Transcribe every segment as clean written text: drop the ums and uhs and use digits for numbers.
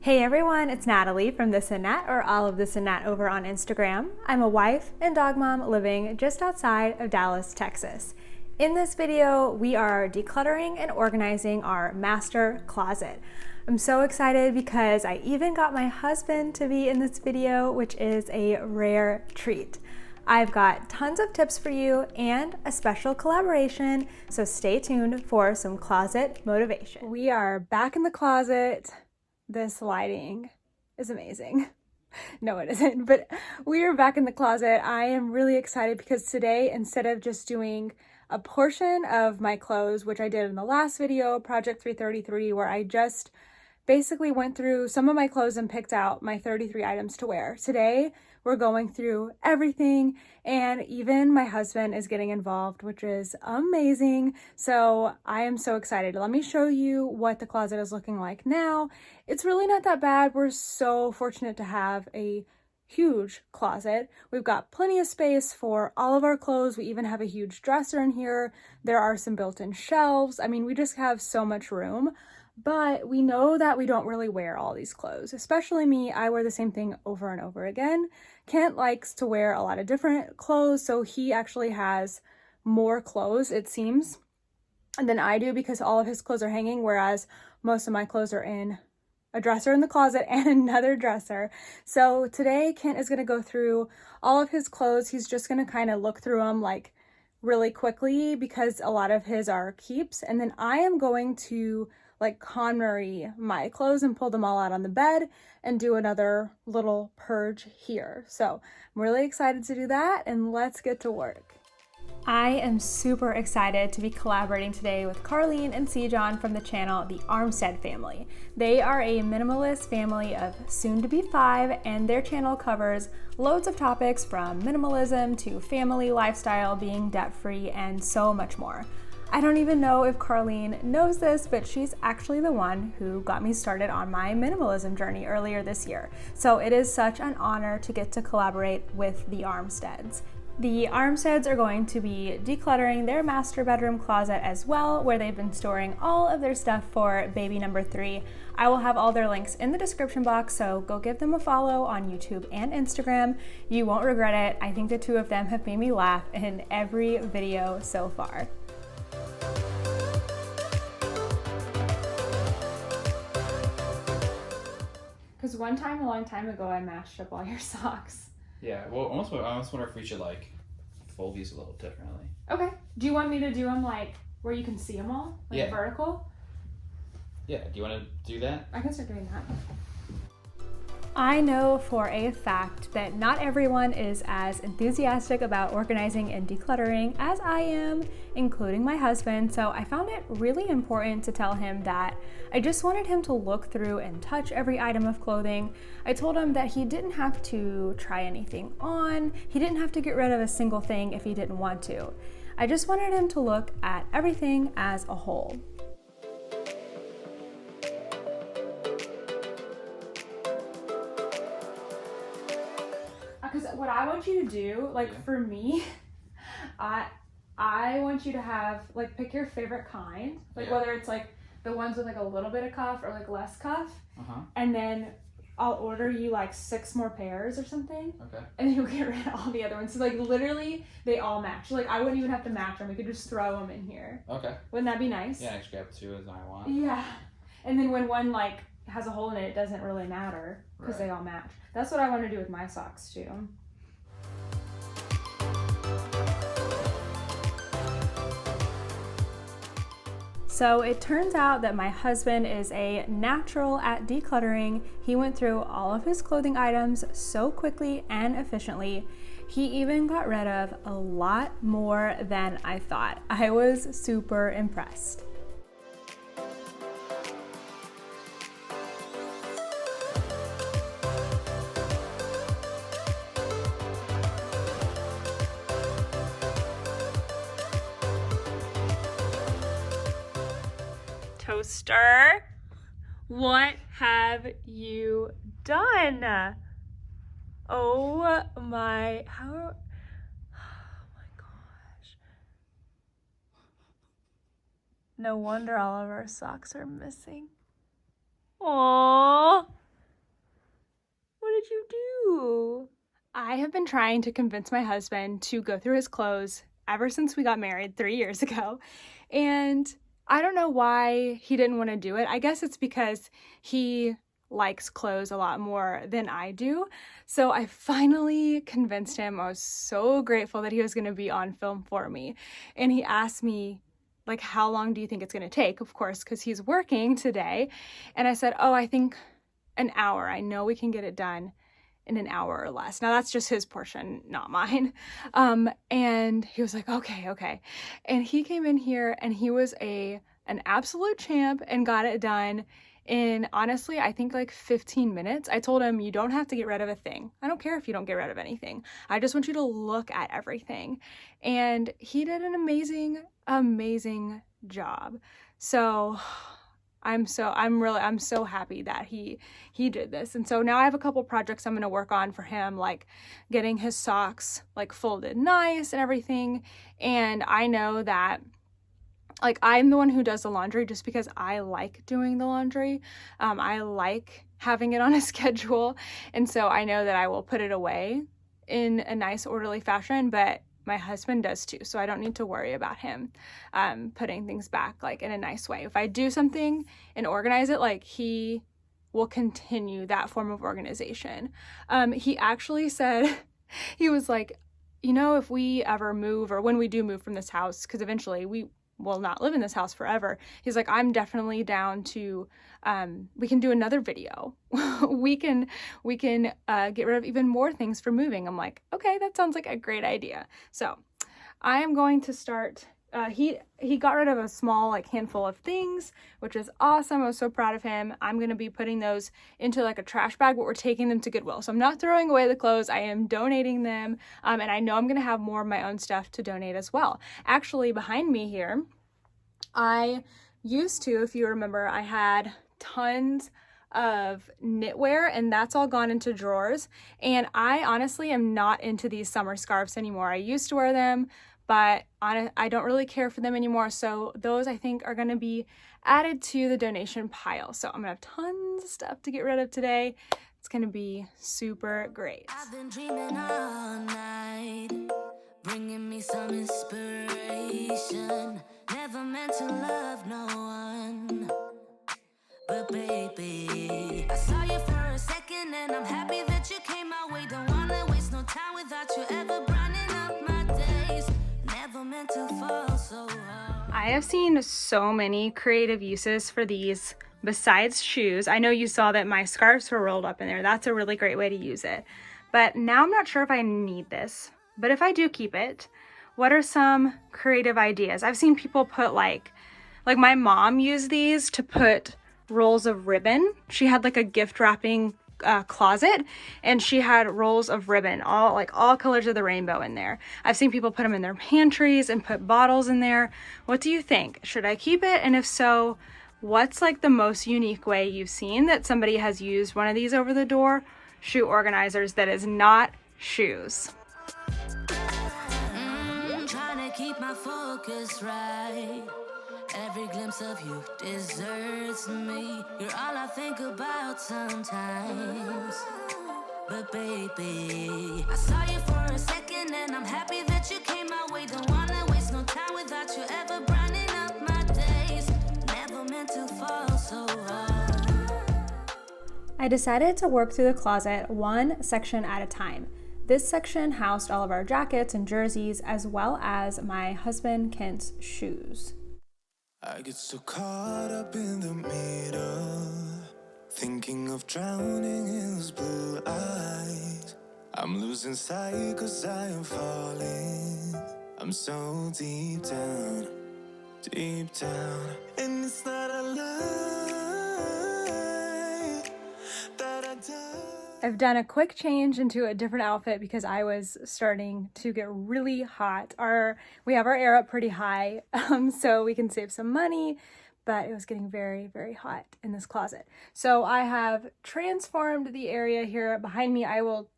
Hey everyone, it's Natalie from This and Nat, or all of This and Nat over on Instagram. I'm a wife and dog mom living just outside of Dallas, Texas. In this video, we are decluttering and organizing our master closet. I'm so excited because I even got my husband to be in this video, which is a rare treat. I've got tons of tips for you and a special collaboration, so stay tuned for some closet motivation. We are back in the closet. This lighting is amazing. No, it isn't, but we are back in the closet. I am really excited because today, instead of just doing a portion of my clothes, which I did in the last video, Project 333, where I just basically went through some of my clothes and picked out my 33 items to wear. Today, we're going through everything, and even my husband is getting involved, which is amazing. So I am so excited. Let me show you what the closet is looking like now. It's really not that bad. We're so fortunate to have a huge closet. We've got plenty of space for all of our clothes. We even have a huge dresser in here. There are some built-in shelves. I mean, we just have so much room. But we know that we don't really wear all these clothes, especially me. I wear the same thing over and over again. Kent likes to wear a lot of different clothes, so he actually has more clothes, it seems, than I do because all of his clothes are hanging, whereas most of my clothes are in a dresser in the closet and another dresser. So today Kent is going to go through all of his clothes. He's just going to kind of look through them like really quickly because a lot of his are keeps, and then I am going to like KonMari my clothes and pull them all out on the bed and do another little purge here. So I'm really excited to do that, and let's get to work. I am super excited to be collaborating today with Carlene and Sejon from the channel The ARMSTEAD Family. They are a minimalist family of soon-to-be 5, and their channel covers loads of topics from minimalism to family lifestyle, being debt-free, and so much more. I don't even know if Carlene knows this, but she's actually the one who got me started on my minimalism journey earlier this year. So it is such an honor to get to collaborate with the ARMSTEADs. The ARMSTEADs are going to be decluttering their master bedroom closet as well, where they've been storing all of their stuff for baby number 3. I will have all their links in the description box, so go give them a follow on YouTube and Instagram. You won't regret it. I think the two of them have made me laugh in every video so far. Because one time, a long time ago, I mashed up all your socks. Yeah, well, I almost wonder if we should, like, fold these a little differently. Okay. Do you want me to do them, like, where you can see them all? Like, yeah. Vertical? Yeah, do you want to do that? I can start doing that. I know for a fact that not everyone is as enthusiastic about organizing and decluttering as I am, including my husband, so I found it really important to tell him that I just wanted him to look through and touch every item of clothing. I told him that he didn't have to try anything on, he didn't have to get rid of a single thing if he didn't want to. I just wanted him to look at everything as a whole. Because what I want you to do, like for me, I want you to have, like, pick your favorite kind, like whether it's like the ones with like a little bit of cuff or like less cuff, and then I'll order you like 6 more pairs or something. Okay. And then you'll get rid of all the other ones. So like literally they all match. Like I wouldn't even have to match them. We could just throw them in here. Okay. Wouldn't that be nice? Yeah, I just grab 2 as I want. Yeah. And then when one like has a hole in it, it doesn't really matter because they all match. That's what I want to do with my socks too. So it turns out that my husband is a natural at decluttering. He went through all of his clothing items so quickly and efficiently. He even got rid of a lot more than I thought. I was super impressed. Toaster, what have you done? Oh my gosh. No wonder all of our socks are missing. Aww. did you do? I have been trying to convince my husband to go through his clothes ever since we got married 3 years ago. And I don't know why he didn't want to do it. I guess it's because he likes clothes a lot more than I do. So I finally convinced him. I was so grateful that he was going to be on film for me. And he asked me, like, how long do you think it's going to take? Of course, because he's working today. And I said, oh, I think an hour. I know we can get it done in an hour or less. Now that's just his portion, not mine. And he was like, okay. And he came in here and he was an absolute champ and got it done in, honestly, I think like 15 minutes. I told him, you don't have to get rid of a thing. I don't care if you don't get rid of anything. I just want you to look at everything. And he did an amazing job. So I'm so happy that he did this. And so now I have a couple projects I'm going to work on for him, like getting his socks like folded nice and everything. And I know that like I'm the one who does the laundry just because I like doing the laundry. I like having it on a schedule. And so I know that I will put it away in a nice orderly fashion, but my husband does too. So I don't need to worry about him putting things back like in a nice way. If I do something and organize it, like he will continue that form of organization. He actually said, he was like, you know, if we ever move or when we do move from this house, because eventually we will not live in this house forever. He's like, I'm definitely down to, we can do another video. we can get rid of even more things for moving. I'm like, okay, that sounds like a great idea. So I am going to start, he got rid of a small like handful of things, which is awesome. I was so proud of him. I'm going to be putting those into like a trash bag, but we're taking them to Goodwill. So I'm not throwing away the clothes. I am donating them. And I know I'm going to have more of my own stuff to donate as well. Actually, behind me here, I used to, if you remember, I had tons of knitwear and that's all gone into drawers. And I honestly am not into these summer scarves anymore. I used to wear them, but I don't really care for them anymore. So those I think are going to be added to the donation pile. So I'm going to have tons of stuff to get rid of today. It's going to be super great. I've been dreaming all night, bringing me some inspiration. Never meant to love no one, but baby, I saw you for a second and I'm happy that you came my way. Don't wanna waste no time without you ever brightening up my days. Never meant to fall so hard. I have seen so many creative uses for these besides shoes. I know you saw that my scarves were rolled up in there. That's a really great way to use it. But now I'm not sure if I need this, but if I do keep it, what are some creative ideas? I've seen people put like my mom used these to put rolls of ribbon. She had like a gift wrapping closet and she had rolls of ribbon, all colors of the rainbow in there. I've seen people put them in their pantries and put bottles in there. What do you think? Should I keep it? And if so, what's like the most unique way you've seen that somebody has used one of these over the door shoe organizers that is not shoes? Keep my focus right. Every glimpse of you deserts me. You're all I think about sometimes. But baby, I saw you for a second and I'm happy that you came my way. Don't wanna waste no time without you ever brightening up my days. Never meant to fall so hard. I decided to work through the closet one section at a time. This section housed all of our jackets and jerseys, as well as my husband Kent's shoes. I get so caught up in the middle, thinking of drowning in those blue eyes. I'm losing sight 'cause I am falling. I'm so deep down, and it's not a lie that I die. I've done a quick change into a different outfit because I was starting to get really hot. We have our air up pretty high, so we can save some money, but it was getting very, very hot in this closet. So I have transformed the area here behind me. I will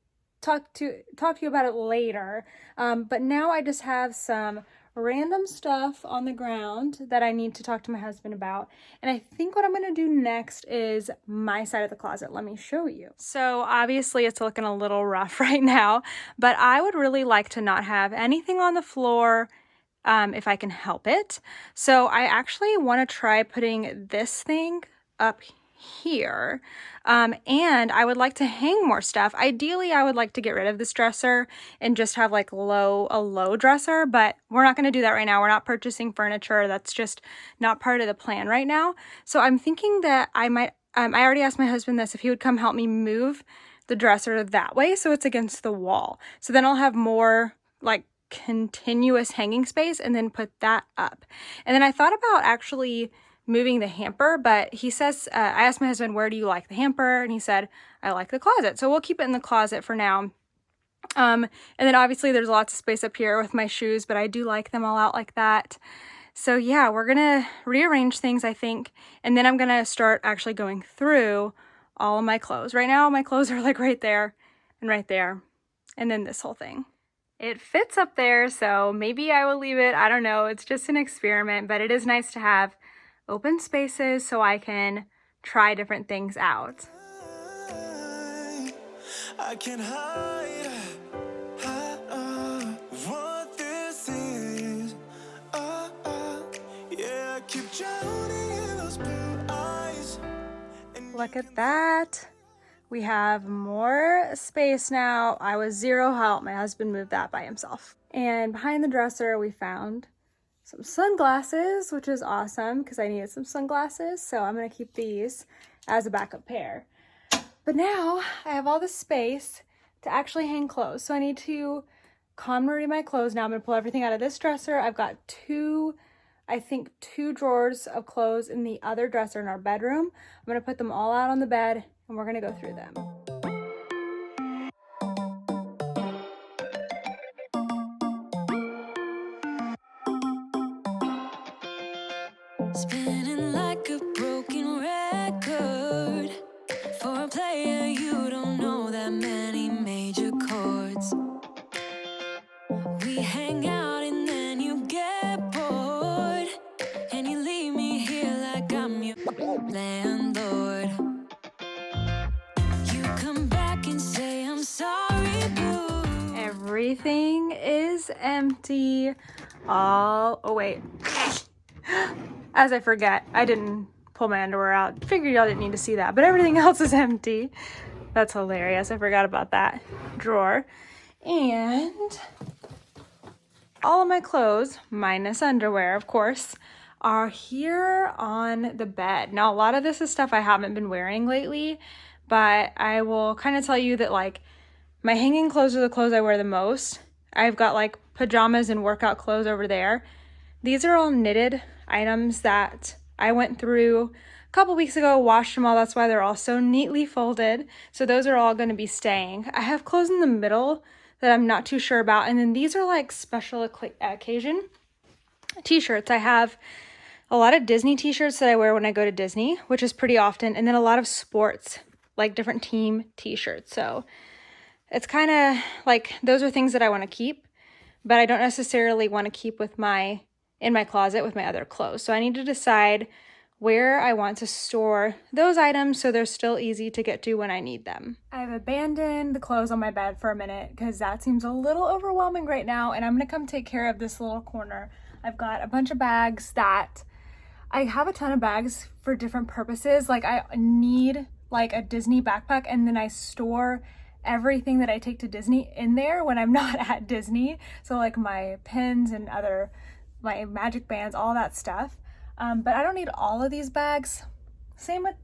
talk to you about it later, but now I just have some random stuff on the ground that I need to talk to my husband about. And I think what I'm gonna do next is my side of the closet. Let me show you. So obviously it's looking a little rough right now, but I would really like to not have anything on the floor if I can help it. So I actually wanna try putting this thing up here. And I would like to hang more stuff. Ideally, I would like to get rid of this dresser and just have like a low dresser, but we're not going to do that right now. We're not purchasing furniture. That's just not part of the plan right now. So I'm thinking that I might, I already asked my husband this, if he would come help me move the dresser that way so it's against the wall. So then I'll have more like continuous hanging space and then put that up. And then I thought about actually moving the hamper, but he says, I asked my husband, where do you like the hamper? And he said, I like the closet. So we'll keep it in the closet for now. And then obviously there's lots of space up here with my shoes, but I do like them all out like that. So yeah, we're gonna rearrange things, I think. And then I'm gonna start actually going through all of my clothes. Right now, my clothes are like right there and right there. And then this whole thing. It fits up there, so maybe I will leave it. I don't know. It's just an experiment, but it is nice to have open spaces so I can try different things out. I can't hide what this is. Yeah, I keep drowning in those blue eyes. Look at that. We have more space now. I was zero help. My husband moved that by himself. And behind the dresser, we found some sunglasses, which is awesome because I needed some sunglasses. So I'm going to keep these as a backup pair. But now I have all this space to actually hang clothes. So I need to KonMari my clothes now. I'm going to pull everything out of this dresser. I've got two drawers of clothes in the other dresser in our bedroom. I'm going to put them all out on the bed and we're going to go through them. Spinning like a broken record. For a player, you don't know that many major chords. We hang out and then you get bored, and you leave me here like I'm your landlord. You come back and say I'm sorry, boo. Everything is empty. Oh wait. As I forget, I didn't pull my underwear out. Figured y'all didn't need to see that, but everything else is empty. That's hilarious. I forgot about that drawer. And all of my clothes, minus underwear, of course, are here on the bed. Now, a lot of this is stuff I haven't been wearing lately, but I will kind of tell you that like my hanging clothes are the clothes I wear the most. I've got like pajamas and workout clothes over there. These are all knitted items that I went through a couple weeks ago, washed them all. That's why they're all so neatly folded. So those are all going to be staying. I have clothes in the middle that I'm not too sure about. And then these are like special occasion t-shirts. I have a lot of Disney t-shirts that I wear when I go to Disney, which is pretty often. And then a lot of sports, like different team t-shirts. So it's kind of like, those are things that I want to keep, but I don't necessarily want to keep in my closet with my other clothes. So I need to decide where I want to store those items so they're still easy to get to when I need them. I've abandoned the clothes on my bed for a minute because that seems a little overwhelming right now, and I'm gonna come take care of this little corner. I've got a bunch of bags that I have a ton of bags for different purposes. Like I need like a Disney backpack, and then I store everything that I take to Disney in there when I'm not at Disney. So like my pins and my magic bands, all that stuff. But I don't need all of these bags. Same with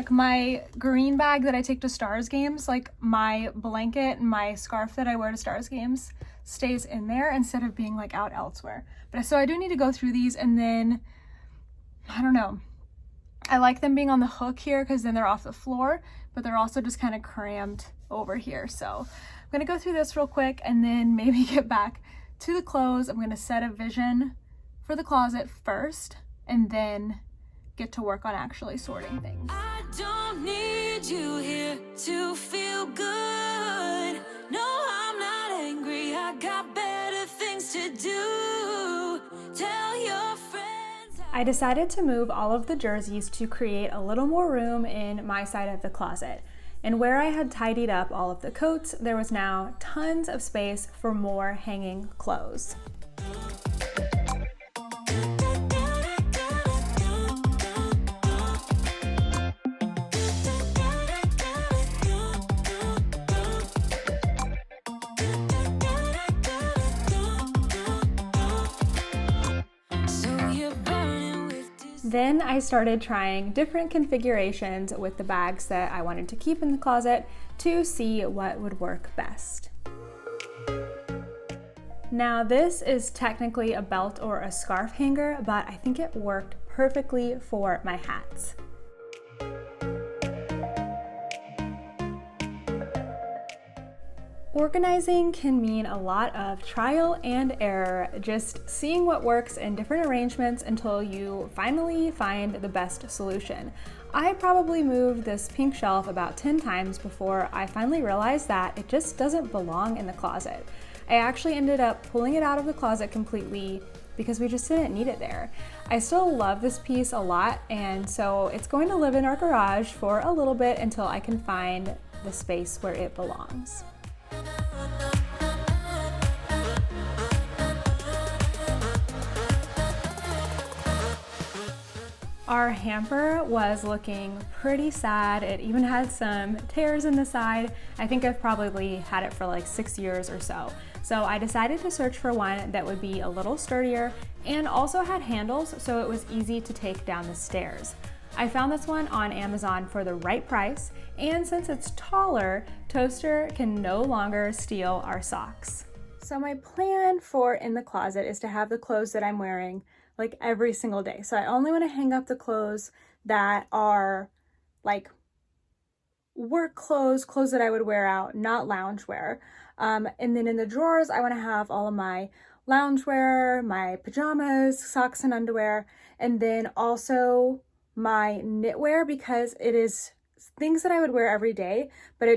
my green bag that I take to Stars games. Like my blanket and my scarf that I wear to Stars games stays in there instead of being like out elsewhere. But so I do need to go through these, and then, I don't know. I like them being on the hook here because then they're off the floor, but they're also just kind of crammed over here. So I'm gonna go through this real quick and then maybe get back to the clothes. I'm gonna set a vision for the closet first and then get to work on actually sorting things. I don't need you here to feel good. No, I'm not angry. I got better things to do. I decided to move all of the jerseys to create a little more room in my side of the closet. And where I had tidied up all of the coats, there was now tons of space for more hanging clothes. Then I started trying different configurations with the bags that I wanted to keep in the closet to see what would work best. Now this is technically a belt or a scarf hanger, but I think it worked perfectly for my hats. Organizing can mean a lot of trial and error, just seeing what works in different arrangements until you finally find the best solution. I probably moved this pink shelf about 10 times before I finally realized that it just doesn't belong in the closet. I actually ended up pulling it out of the closet completely because we just didn't need it there. I still love this piece a lot, and so it's going to live in our garage for a little bit until I can find the space where it belongs. Our hamper was looking pretty sad. It even had some tears in the side. I think I've probably had it for like 6 years or so. So I decided to search for one that would be a little sturdier and also had handles so it was easy to take down the stairs. I found this one on Amazon for the right price, and since it's taller, Toaster can no longer steal our socks. So my plan for in the closet is to have the clothes that I'm wearing like every single day. So I only want to hang up the clothes that are like work clothes, clothes that I would wear out, not loungewear. And then in the drawers, I want to have all of my loungewear, my pajamas, socks and underwear, and then also my knitwear, because it is things that I would wear every day, but I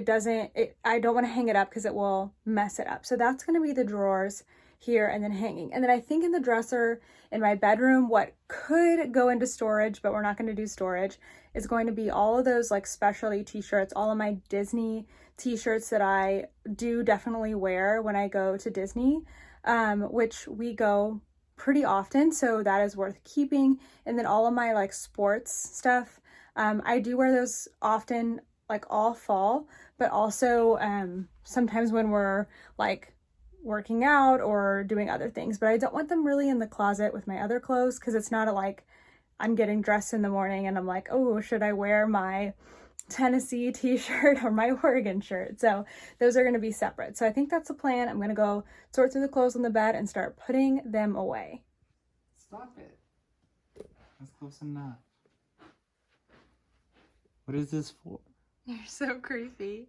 don't want to hang it up because it will mess it up. So that's going to be the drawers here and then hanging. And then I think in the dresser in my bedroom, what could go into storage, but we're not going to do storage, is going to be all of those like specialty t-shirts, all of my Disney t-shirts that I do definitely wear when I go to Disney, which we go pretty often, so that is worth keeping. And then all of my like sports stuff, I do wear those often, like all fall, but also sometimes when we're like working out or doing other things. But I don't want them really in the closet with my other clothes, because it's not like I'm getting dressed in the morning and I'm like, oh, should I wear my Tennessee t-shirt or my Oregon shirt? So those are going to be separate. So I think that's the plan. I'm going to go sort through the clothes on the bed and start putting them away. Stop it. That's close enough. What is this for? You're so creepy.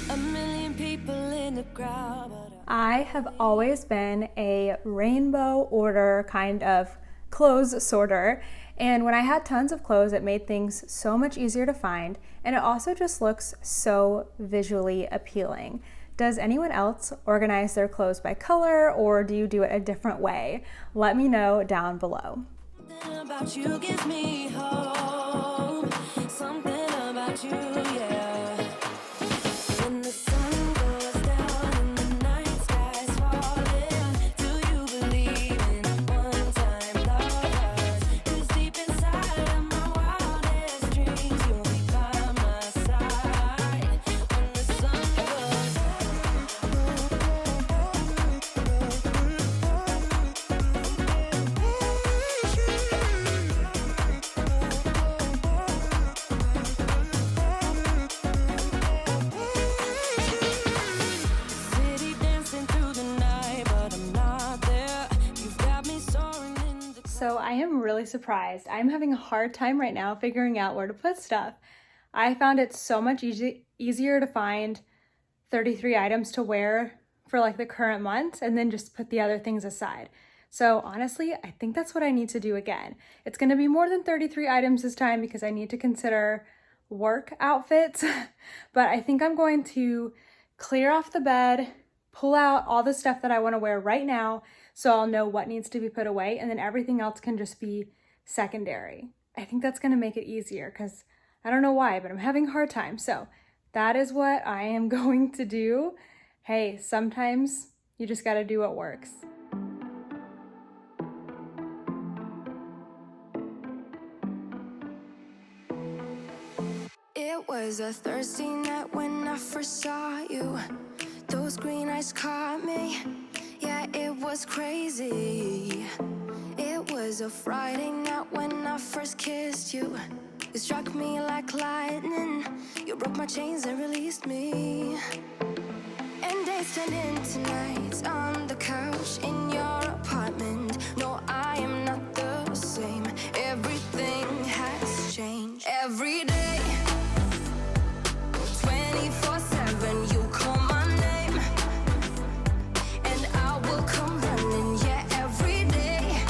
A million people in the crowd. I have always been a rainbow order kind of clothes sorter, and when I had tons of clothes, it made things so much easier to find, and it also just looks so visually appealing. Does anyone else organize their clothes by color, or do you do it a different way? Let me know down below. Something about you gives me hope. Something about you, yeah. When the sun goes down and the night sky's falling, do you believe in one-time lovers? 'Cause deep inside of my wildest dreams, you'll be by my side when the sun goes city dancing through the night, but I'm not there. You've got me soaring in the So I am really surprised. I'm having a hard time right now figuring out where to put stuff. I found it so much easier to find 33 items to wear for like the current month and then just put the other things aside. So honestly, I think that's what I need to do again. It's going to be more than 33 items this time because I need to consider work outfits, but I think I'm going to clear off the bed, pull out all the stuff that I want to wear right now so I'll know what needs to be put away, and then everything else can just be secondary. I think that's going to make it easier because I don't know why, but I'm having a hard time. So that is what I am going to do. Hey, sometimes you just got to do what works. It was a Thursday night when I first saw you. Those green eyes caught me. Yeah, it was crazy. It was a Friday night when I first kissed you. It struck me like lightning. You broke my chains and released me. And days turned into nights on the couch in your apartment. No, I am not the same. Everything has changed. Every day, 24/7, you call my name, and I will come running. Yeah, every day,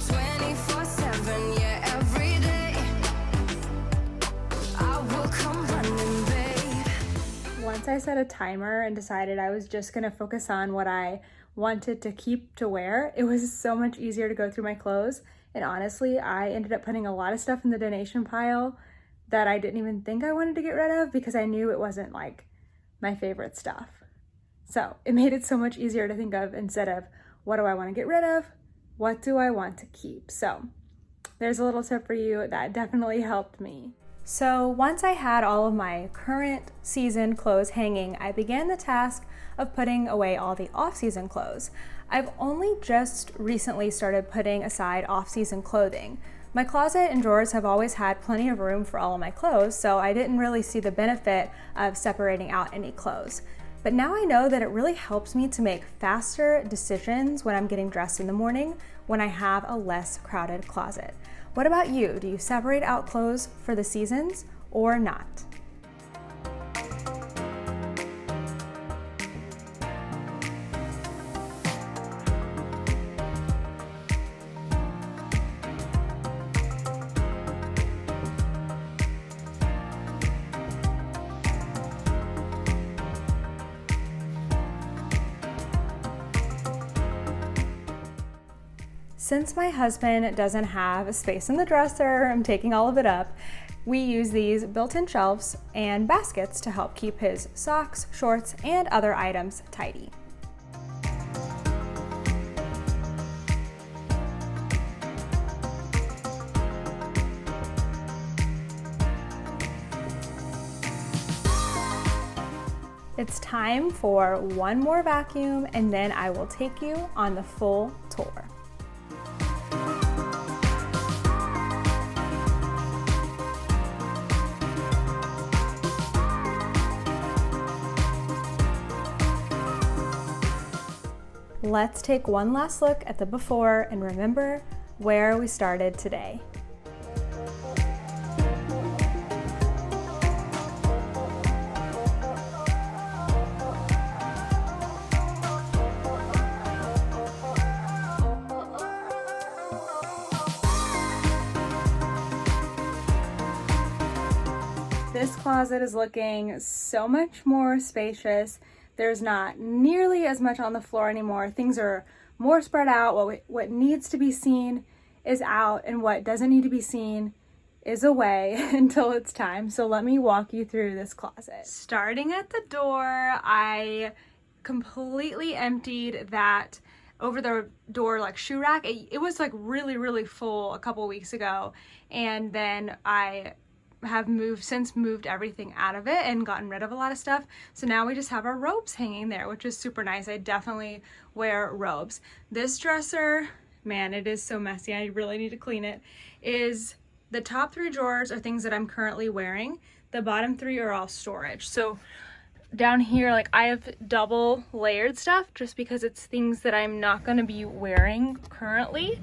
24/7. Yeah, every day, I will come running, babe. Once I set a timer and decided I was just gonna focus on what I wanted to keep to wear, it was so much easier to go through my clothes. And honestly, I ended up putting a lot of stuff in the donation pile that I didn't even think I wanted to get rid of because I knew it wasn't like my favorite stuff. So it made it so much easier to think of, instead of what do I want to get rid of, what do I want to keep? So there's a little tip for you that definitely helped me. So once I had all of my current season clothes hanging, I began the task of putting away all the off-season clothes. I've only just recently started putting aside off-season clothing. My closet and drawers have always had plenty of room for all of my clothes, so I didn't really see the benefit of separating out any clothes. But now I know that it really helps me to make faster decisions when I'm getting dressed in the morning when I have a less crowded closet. What about you? Do you separate out clothes for the seasons or not? Since my husband doesn't have a space in the dresser, I'm taking all of it up, we use these built-in shelves and baskets to help keep his socks, shorts, and other items tidy. It's time for one more vacuum, and then I will take you on the full tour. Let's take one last look at the before and remember where we started today. This closet is looking so much more spacious. There's not nearly as much on the floor anymore. Things are more spread out. What needs to be seen is out, and what doesn't need to be seen is away until it's time. So let me walk you through this closet. Starting at the door, I completely emptied that over the door like shoe rack. It was like really full a couple weeks ago, and then I have moved everything out of it and gotten rid of a lot of stuff. So now we just have our robes hanging there, which is super nice. I definitely wear robes. This dresser, man, it is so messy. I really need to clean it. The top 3 drawers are things that I'm currently wearing. The bottom 3 are all storage. So down here, like, I have double layered stuff just because it's things that I'm not going to be wearing currently.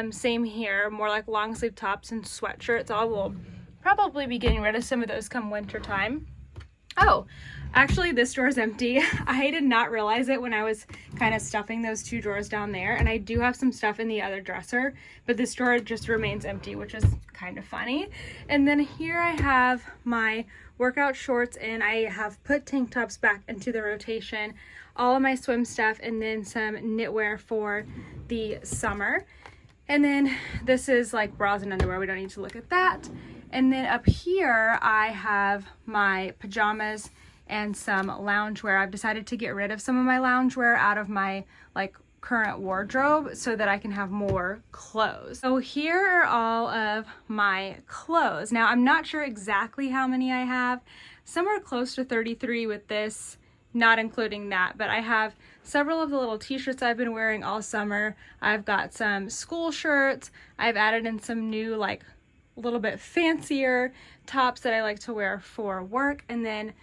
Same here, more like long sleeve tops and sweatshirts. I will probably be getting rid of some of those come winter time. Oh, actually this drawer is empty. I did not realize it when I was kind of stuffing those two drawers down there, and I do have some stuff in the other dresser, but this drawer just remains empty, which is kind of funny. And then here I have my workout shorts, and I have put tank tops back into the rotation, all of my swim stuff, and then some knitwear for the summer. And then this is like bras and underwear. We don't need to look at that. And then up here, I have my pajamas and some loungewear. I've decided to get rid of some of my loungewear out of my like current wardrobe so that I can have more clothes. So here are all of my clothes. Now, I'm not sure exactly how many I have. Somewhere close to 33 with this, not including that, but I have several of the little t-shirts I've been wearing all summer. I've got some school shirts. I've added in some new like a little bit fancier tops that I like to wear for work, and then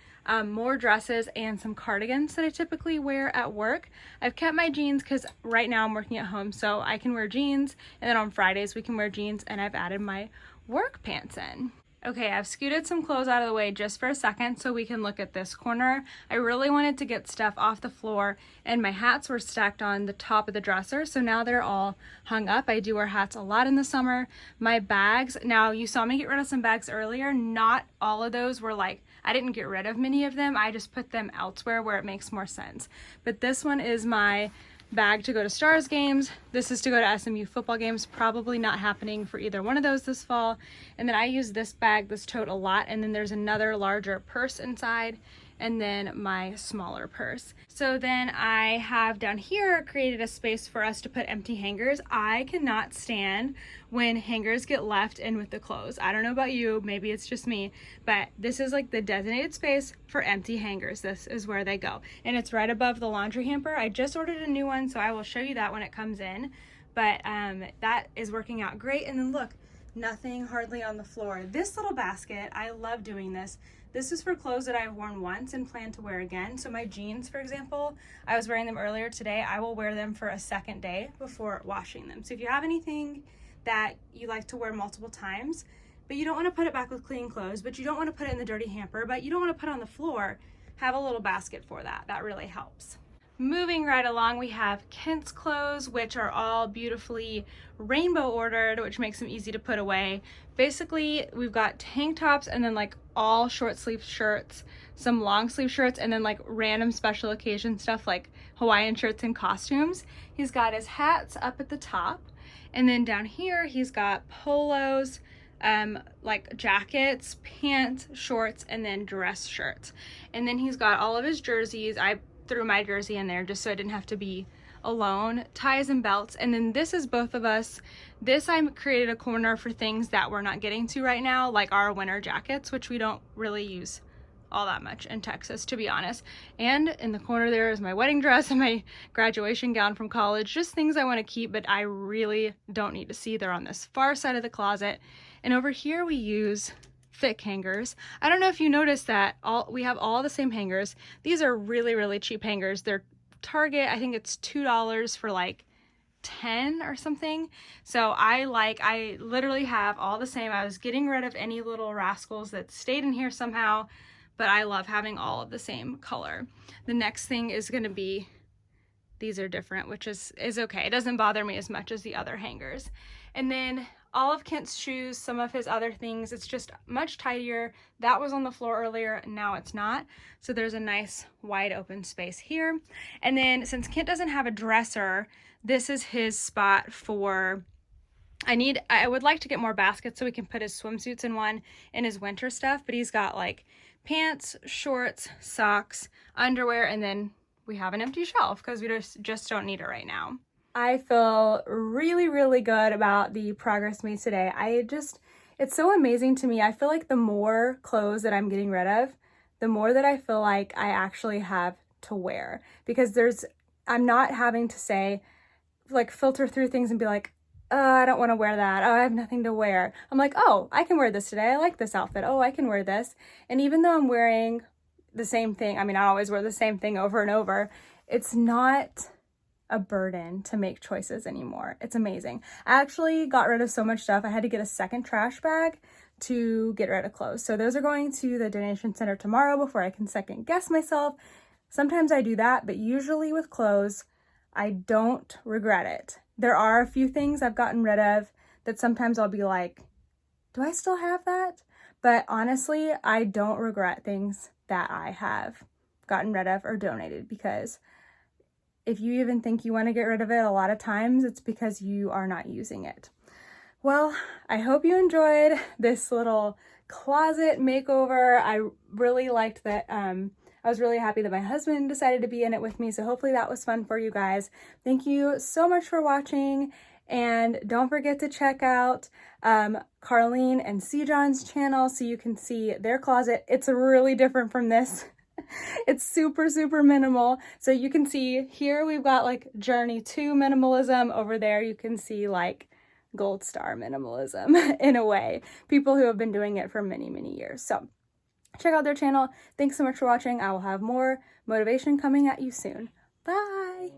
more dresses and some cardigans that I typically wear at work. I've kept my jeans because right now I'm working at home, so I can wear jeans, and then on Fridays we can wear jeans, and I've added my work pants in. Okay, I've scooted some clothes out of the way just for a second so we can look at this corner. I really wanted to get stuff off the floor, and my hats were stacked on the top of the dresser, so now they're all hung up. I do wear hats a lot in the summer. My bags, now you saw me get rid of some bags earlier. Not all of those were like, I didn't get rid of many of them. I just put them elsewhere where it makes more sense. But this one is my bag to go to Stars games. This is to go to SMU football games, probably not happening for either one of those this fall. And then I use this bag, this tote, a lot, and then there's another larger purse inside, and then my smaller purse. So then I have down here created a space for us to put empty hangers. I cannot stand when hangers get left in with the clothes. I don't know about you, maybe it's just me, but this is like the designated space for empty hangers. This is where they go, and it's right above the laundry hamper. I just ordered a new one, so I will show you that when it comes in, but that is working out great. And then look, nothing hardly on the floor. This little basket, I love doing this. This is for clothes that I've worn once and plan to wear again. So my jeans, for example, I was wearing them earlier today. I will wear them for a second day before washing them. So if you have anything that you like to wear multiple times, but you don't want to put it back with clean clothes, but you don't want to put it in the dirty hamper, but you don't want to put it on the floor, have a little basket for that. That really helps. Moving right along, we have Kent's clothes, which are all beautifully rainbow ordered, which makes them easy to put away. Basically, we've got tank tops and then like all short sleeve shirts, some long sleeve shirts, and then like random special occasion stuff like Hawaiian shirts and costumes. He's got his hats up at the top, and then down here he's got polos, like jackets, pants, shorts, and then dress shirts. And then he's got all of his jerseys. I threw my jersey in there just so I didn't have to be alone, ties and belts. And then this is both of us. This, I created a corner for things that we're not getting to right now, like our winter jackets, which we don't really use all that much in Texas, to be honest. And in the corner there is my wedding dress and my graduation gown from college, just things I want to keep but I really don't need to see. They're on this far side of the closet. And over here we use thick hangers. I don't know if you noticed that we have all the same hangers. These are really, really cheap hangers. They're Target, I think it's $2 for like 10 or something. So I literally have all the same. I was getting rid of any little rascals that stayed in here somehow, but I love having all of the same color. The next thing is going to be, these are different, which is okay. It doesn't bother me as much as the other hangers. And then all of Kent's shoes, some of his other things, it's just much tidier. That was on the floor earlier, now it's not. So there's a nice wide open space here. And then since Kent doesn't have a dresser, this is his spot for, I would like to get more baskets so we can put his swimsuits in one and his winter stuff, but he's got like pants, shorts, socks, underwear, and then we have an empty shelf because we just don't need it right now. I feel really, really good about the progress made today. It's so amazing to me. I feel like the more clothes that I'm getting rid of, the more that I feel like I actually have to wear, because I'm not having to say, like, filter through things and be like, oh, I don't want to wear that. Oh, I have nothing to wear. I'm like, oh, I can wear this today. I like this outfit. Oh, I can wear this. And even though I'm wearing the same thing, I mean, I always wear the same thing over and over, it's not a burden to make choices anymore. It's amazing. I actually got rid of so much stuff. I had to get a second trash bag to get rid of clothes. So those are going to the donation center tomorrow before I can second guess myself. Sometimes I do that, but usually with clothes, I don't regret it. There are a few things I've gotten rid of that sometimes I'll be like, do I still have that? But honestly, I don't regret things that I have gotten rid of or donated, because if you even think you want to get rid of it, a lot of times it's because you are not using it. Well, I hope you enjoyed this little closet makeover. I really liked that. I was really happy that my husband decided to be in it with me, so hopefully that was fun for you guys. Thank you so much for watching, and don't forget to check out Carlene and C-John's channel so you can see their closet. It's really different from this. It's super, super minimal. So you can see here we've got like Journey to Minimalism. Over there you can see like Gold Star Minimalism in a way. People who have been doing it for many, many years. So check out their channel. Thanks so much for watching. I will have more motivation coming at you soon. Bye!